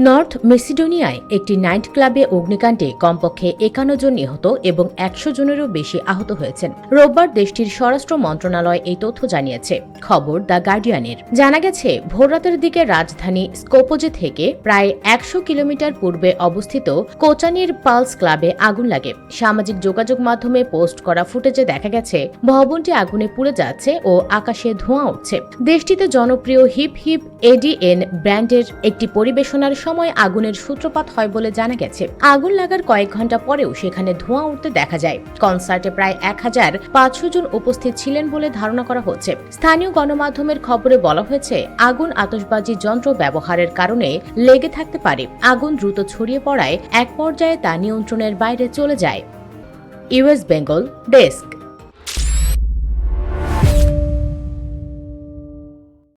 North মেসিডোনিয়ায় একটি night ক্লাবে অগ্নিকাণ্ডে কমপক্ষে ৫১ জন নিহত এবং ১০০ জনেরও বেশি আহত হয়েছেন। রোববার দেশটির স্বরাষ্ট্র মন্ত্রণালয় এই তথ্য জানিয়েছে। খবর দ্য গার্ডিয়ানের। জানা গেছে, ভোররাতের দিকে রাজধানী স্কোপোজে থেকে প্রায় ১০০ কিলোমিটার পূর্বে অবস্থিত কোচানির পালস ক্লাবে আগুন লাগে। সামাজিক যোগাযোগ মাধ্যমে পোস্ট করা ফুটেজে দেখা গেছে ভবনটি আগুনে পুড়ে যাচ্ছে ও আকাশে ধোঁয়া উঠছে। দেশটিতে জনপ্রিয় হিপ হিপ এডিএন ব্র্যান্ডের একটি পরিবেশনার সময় আগুনের সূত্রপাত হয় বলে জানা গেছে। আগুন লাগার কয়েক ঘন্টা পরেও সেখানে ধোঁয়া উঠতে দেখা যায়। কনসার্টে প্রায় ১৫০০ জন উপস্থিত ছিলেন বলে ধারণা করা হচ্ছে। স্থানীয় গণমাধ্যমের খবরে বলা হয়েছে, আগুন আতশবাজি যন্ত্র ব্যবহারের কারণে লেগে থাকতে পারে। আগুন দ্রুত ছড়িয়ে পড়ায় এক পর্যায়ে তা নিয়ন্ত্রণের বাইরে চলে যায়। US Bengal desk.